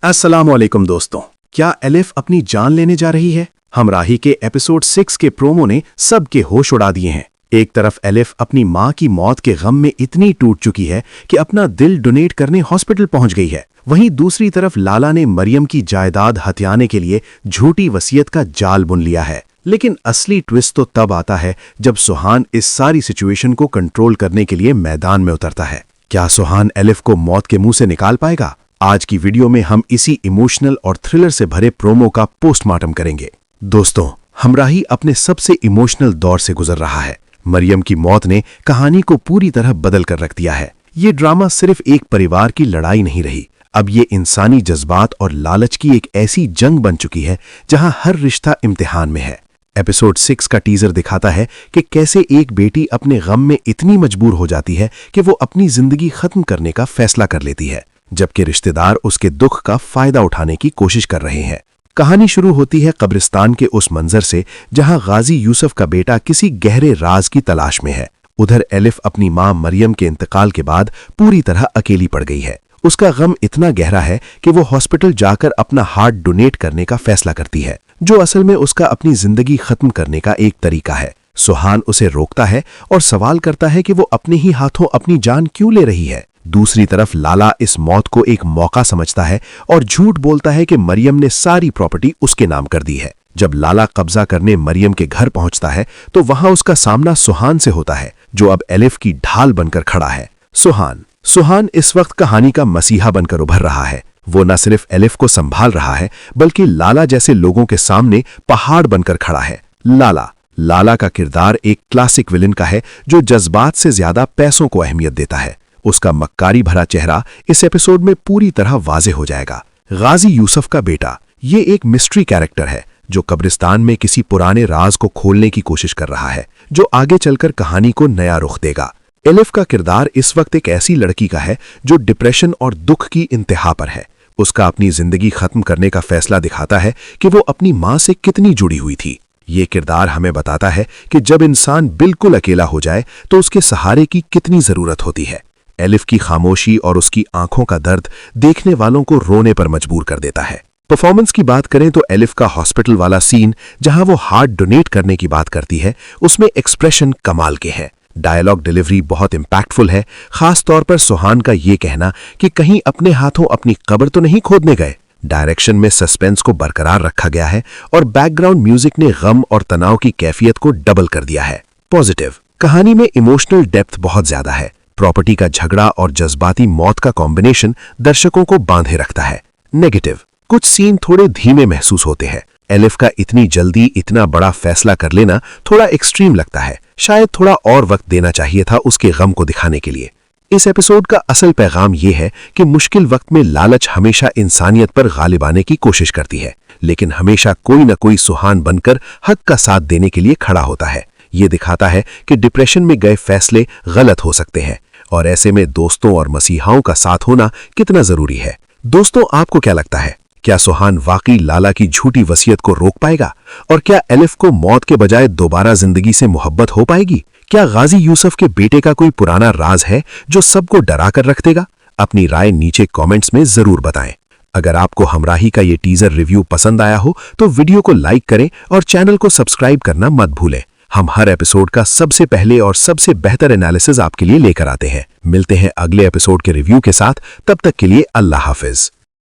अस्सलामुअलैकुम दोस्तों, क्या एलिफ अपनी जान लेने जा रही है? हमराही के एपिसोड 6 के प्रोमो ने सबके होश उड़ा दिए हैं। एक तरफ एलिफ अपनी मां की मौत के गम में इतनी टूट चुकी है कि अपना दिल डोनेट करने हॉस्पिटल पहुंच गई है। वहीं दूसरी तरफ लाला ने मरियम की जायदाद हथियाने के लिए झूठी वसीयत का जाल बुन लिया है। लेकिन असली ट्विस्ट तो तब आता है जब सुहान इस सारी सिचुएशन को कंट्रोल करने के लिए मैदान में उतरता है। क्या सुहान एलिफ को मौत के मुंह से निकाल पाएगा? आज की वीडियो में हम इसी इमोशनल और थ्रिलर से भरे प्रोमो का पोस्टमार्टम करेंगे। दोस्तों, हमराही अपने सबसे इमोशनल दौर से गुजर रहा है। मरियम की मौत ने कहानी को पूरी तरह बदल कर रख दिया है। ये ड्रामा सिर्फ एक परिवार की लड़ाई नहीं रही, अब ये इंसानी जज्बात और लालच की एक ऐसी जंग बन चुकी है जहां हर रिश्ता इम्तिहान में है। एपिसोड 6 का टीजर दिखाता है कि कैसे एक बेटी अपने गम में इतनी मजबूर हो जाती है कि वो अपनी जिंदगी खत्म करने का फैसला कर लेती है, जबकि रिश्तेदार उसके दुख का फायदा उठाने की कोशिश कर रहे हैं। कहानी शुरू होती है कब्रिस्तान के उस मंजर से जहां गाजी यूसुफ का बेटा किसी गहरे राज की तलाश में है। उधर एलिफ अपनी मां मरियम के इंतकाल के बाद पूरी तरह अकेली पड़ गई है। उसका गम इतना गहरा है कि वो हॉस्पिटल जाकर अपना हार्ट डोनेट करने का फैसला करती है, जो असल में उसका अपनी जिंदगी खत्म करने का एक तरीका है। सुहान उसे रोकता है और सवाल करता है कि वो अपने ही हाथों अपनी जान क्यों ले रही है। दूसरी तरफ लाला इस मौत को एक मौका समझता है और झूठ बोलता है कि मरियम ने सारी प्रॉपर्टी उसके नाम कर दी है। जब लाला कब्जा करने मरियम के घर पहुंचता है तो वहां उसका सामना सुहान से होता है, जो अब एलिफ की ढाल बनकर खड़ा है। सुहान इस वक्त कहानी का मसीहा बनकर उभर रहा है। वो न सिर्फ एलिफ को संभाल रहा है बल्कि लाला जैसे लोगों के सामने पहाड़ बनकर खड़ा है। लाला का किरदार एक क्लासिक विलेन का है जो जज्बात से ज्यादा पैसों को अहमियत देता है। उसका मक्कारी भरा चेहरा इस एपिसोड में पूरी तरह वाजे हो जाएगा। गाजी यूसुफ का बेटा ये एक मिस्ट्री कैरेक्टर है जो कब्रिस्तान में किसी पुराने राज को खोलने की कोशिश कर रहा है, जो आगे चलकर कहानी को नया रुख देगा। एलिफ का किरदार इस वक्त एक ऐसी लड़की का है जो डिप्रेशन और दुख की इंतहा पर है। उसका अपनी जिंदगी खत्म करने का फैसला दिखाता है कि वो अपनी मां से कितनी जुड़ी हुई थी। ये किरदार हमें बताता है कि जब इंसान बिल्कुल अकेला हो जाए तो उसके सहारे की कितनी जरूरत होती है। एलिफ की खामोशी और उसकी आंखों का दर्द देखने वालों को रोने पर मजबूर कर देता है। परफॉर्मेंस की बात करें तो एलिफ का हॉस्पिटल वाला सीन जहां वो हार्ट डोनेट करने की बात करती है, उसमें एक्सप्रेशन कमाल के हैं। डायलॉग डिलीवरी बहुत इंपैक्टफुल है, खास तौर पर सुहान का ये कहना कि कहीं अपने हाथों अपनी कब्र तो नहीं खोदने गए। डायरेक्शन में सस्पेंस को बरकरार रखा गया है और बैकग्राउंड म्यूजिक ने गम और तनाव की कैफियत को डबल कर दिया है। पॉजिटिव, कहानी में इमोशनल डेप्थ बहुत ज्यादा है। प्रॉपर्टी का झगड़ा और जज्बाती मौत का कॉम्बिनेशन दर्शकों को बांधे रखता है। नेगेटिव, कुछ सीन थोड़े धीमे महसूस होते हैं। एलिफ का इतनी जल्दी इतना बड़ा फैसला कर लेना थोड़ा एक्सट्रीम लगता है। शायद थोड़ा और वक्त देना चाहिए था उसके गम को दिखाने के लिए। इस एपिसोड का असल पैगाम यह है कि मुश्किल वक्त में लालच हमेशा इंसानियत पर गालिब आने की कोशिश करती है, लेकिन हमेशा कोई न कोई सुहान बनकर हक का साथ देने के लिए खड़ा होता है। ये दिखाता है कि डिप्रेशन में गए फैसले गलत हो सकते हैं और ऐसे में दोस्तों और मसीहाओं का साथ होना कितना जरूरी है। दोस्तों, आपको क्या लगता है? क्या सुहान वाकई लाला की झूठी वसीयत को रोक पाएगा? और क्या एलिफ को मौत के बजाय दोबारा जिंदगी से मोहब्बत हो पाएगी? क्या गाजी यूसुफ के बेटे का कोई पुराना राज है जो सबको डरा कर रख देगा? अपनी राय नीचे कमेंट्स में जरूर बताएं। अगर आपको हमराही का ये टीजर रिव्यू पसंद आया हो तो वीडियो को लाइक करें और चैनल को सब्सक्राइब करना मत भूलें। हम हर एपिसोड का सबसे पहले और सबसे बेहतर एनालिसिस आपके लिए लेकर आते हैं। मिलते हैं अगले एपिसोड के रिव्यू के साथ, तब तक के लिए अल्लाह हाफिज।